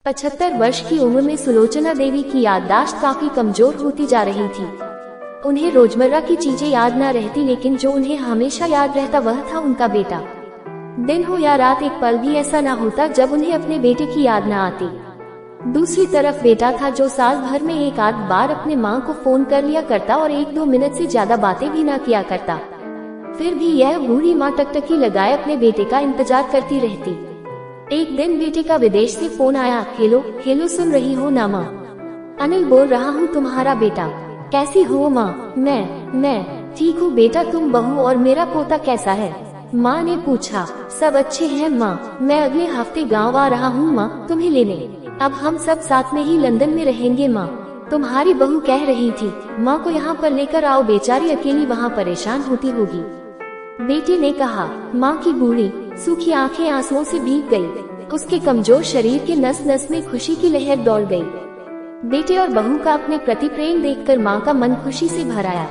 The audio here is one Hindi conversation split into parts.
75 वर्ष की उम्र में सुलोचना देवी की याददाश्त काफी कमजोर होती जा रही थी। उन्हें रोजमर्रा की चीजें याद न रहती, लेकिन जो उन्हें हमेशा याद रहता वह था उनका बेटा। दिन हो या रात, एक पल भी ऐसा न होता जब उन्हें अपने बेटे की याद न आती। दूसरी तरफ बेटा था जो साल भर में एक आध बार अपने माँ को फोन कर लिया करता और 1-2 मिनट से ज्यादा बातें भी न किया करता। फिर भी यह बूढ़ी माँ टकटकी लगाए अपने बेटे का इंतजार करती रहती। एक दिन बेटे का विदेश से फोन आया। हेलो हेलो, सुन रही हो ना माँ? अनिल बोल रहा हूँ, तुम्हारा बेटा। कैसी हो माँ? मैं ठीक हूँ बेटा, तुम बहू और मेरा पोता कैसा है? माँ ने पूछा। सब अच्छे हैं माँ, मैं अगले हफ्ते गाँव आ रहा हूँ माँ तुम्हें लेने। अब हम सब साथ में ही लंदन में रहेंगे माँ। तुम्हारी बहू कह रही थी माँ को यहाँ पर लेकर आओ, बेचारी अकेली वहाँ परेशान होती होगी। बेटे ने कहा। माँ की बूढ़ी सूखी आंखें आंसुओं से भीग गई। उसके कमजोर शरीर के नस नस में खुशी की लहर दौड़ गई। बेटे और बहू का अपने प्रति प्रेम देखकर माँ का मन खुशी से भर आया।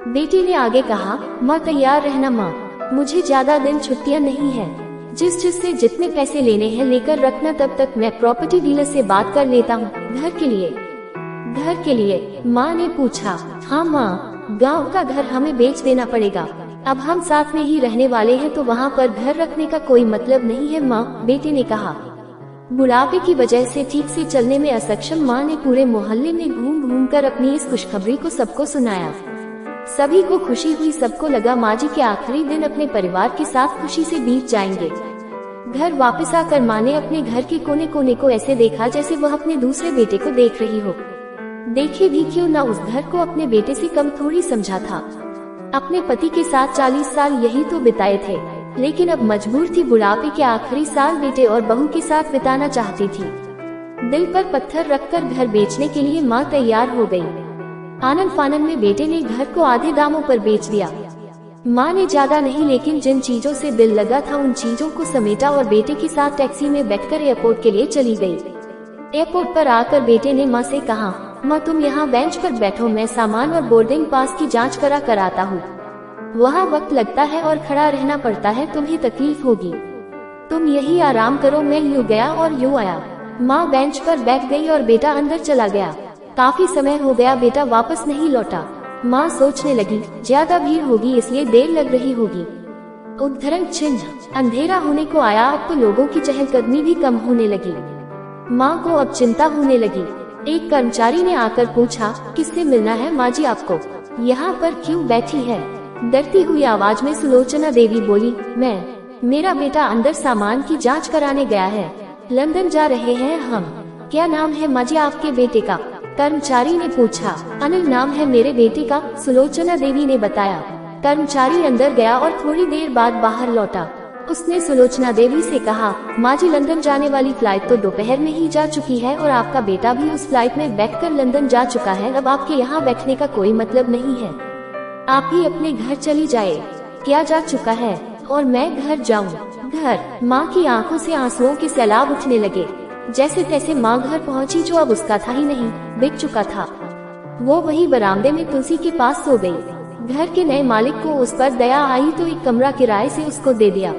बेटे ने आगे कहा, माँ तैयार रहना माँ, मुझे ज्यादा दिन छुट्टियाँ नहीं है। जिस से जितने पैसे लेने हैं लेकर रखना, तब तक मैं प्रॉपर्टी डीलर से बात कर लेता हूँ। घर के लिए माँ ने पूछा। हाँ माँ, गाँव का घर हमें बेच देना पड़ेगा। अब हम साथ में ही रहने वाले हैं तो वहाँ पर घर रखने का कोई मतलब नहीं है माँ, बेटे ने कहा। बुढ़ापे की वजह से ठीक से चलने में असक्षम माँ ने पूरे मोहल्ले में घूम घूम कर अपनी इस खुशखबरी को सबको सुनाया। सभी को खुशी हुई, सबको लगा माँ जी के आखिरी दिन अपने परिवार के साथ खुशी से बीत जाएंगे। घर वापस आकर माँ ने अपने घर के कोने कोने को ऐसे देखा जैसे वह अपने दूसरे बेटे को देख रही हो। देखे भी क्यों ना, उस घर को अपने बेटे से कम थोड़ी समझा था। अपने पति के साथ 40 साल यही तो बिताए थे, लेकिन अब मजबूर थी बुढ़ापे के आखिरी साल बेटे और बहू के साथ बिताना चाहती थी। दिल पर पत्थर रखकर घर बेचने के लिए माँ तैयार हो गई। आनन फानन में बेटे ने घर को आधे दामों पर बेच दिया। माँ ने ज्यादा नहीं, लेकिन जिन चीजों से दिल लगा था उन चीजों को समेटा और बेटे के साथ टैक्सी में बैठकर एयरपोर्ट के लिए चली गई। एयरपोर्ट पर आकर बेटे ने माँ से कहा, माँ तुम यहाँ बेंच पर बैठो, मैं सामान और बोर्डिंग पास की जांच कर आता हूँ। वहाँ वक्त लगता है और खड़ा रहना पड़ता है, तुम्हें तकलीफ होगी। तुम यही आराम करो। मैं यूँ गया और यूँ आया। माँ बेंच पर बैठ गई और बेटा अंदर चला गया। काफी समय हो गया, बेटा वापस नहीं लौटा। माँ सोचने लगी, ज्यादा भीड़ होगी इसलिए देर लग रही होगी। उद्धरण चिन्ह, अंधेरा होने को आया। अब तो लोगों की चहलकदमी भी कम होने लगी। माँ को अब चिंता होने लगी। एक कर्मचारी ने आकर पूछा, किससे मिलना है माँ जी आपको? यहाँ पर क्यों बैठी है? डरती हुई आवाज में सुलोचना देवी बोली, मेरा बेटा अंदर सामान की जांच कराने गया है। लंदन जा रहे हैं हम। क्या नाम है माँ जी आपके बेटे का? कर्मचारी ने पूछा। अनिल नाम है मेरे बेटे का, सुलोचना देवी ने बताया। कर्मचारी अंदर गया और थोड़ी देर बाद बाहर लौटा। उसने सुलोचना देवी से कहा, माँ जी लंदन जाने वाली फ्लाइट तो दोपहर में ही जा चुकी है और आपका बेटा भी उस फ्लाइट में बैठकर लंदन जा चुका है। अब आपके यहाँ बैठने का कोई मतलब नहीं है। आप ही अपने घर चली जाए। क्या जा चुका है और मैं घर जाऊँ? घर? माँ की आंखों से आंसुओं के सैलाब उठने लगे। जैसे तैसे माँ घर पहुँची, जो अब उसका था ही नहीं, बिक चुका था। वो वही बरामदे में तुलसी के पास सो गई। घर के नए मालिक को उस पर दया आई तो एक कमरा किराए से उसको दे दिया।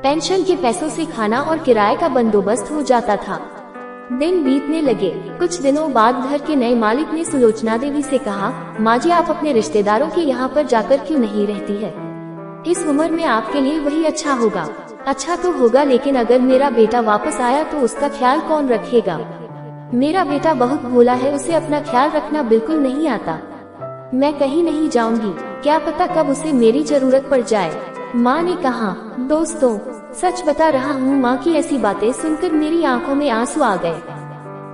पेंशन के पैसों से खाना और किराए का बंदोबस्त हो जाता था। दिन बीतने लगे। कुछ दिनों बाद घर के नए मालिक ने सुलोचना देवी से कहा, माँ जी आप अपने रिश्तेदारों के यहाँ पर जाकर क्यों नहीं रहती है? इस उम्र में आपके लिए वही अच्छा होगा। अच्छा तो होगा, लेकिन अगर मेरा बेटा वापस आया तो उसका ख्याल कौन रखेगा? मेरा बेटा बहुत भोला है, उसे अपना ख्याल रखना बिल्कुल नहीं आता। मैं कहीं नहीं जाऊंगी, क्या पता कब उसे मेरी जरूरत पड़ जाए। माँ ने कहा। दोस्तों, सच बता रहा हूँ, माँ की ऐसी बातें सुनकर मेरी आंखों में आंसू आ गए।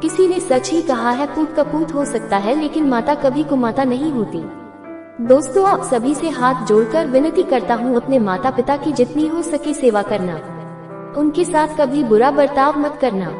किसी ने सच ही कहा है, पूत कपूत हो सकता है लेकिन माता कभी कुमाता नहीं होती। दोस्तों, आप सभी से हाथ जोड़कर विनती करता हूँ, अपने माता पिता की जितनी हो सके सेवा करना। उनके साथ कभी बुरा बर्ताव मत करना।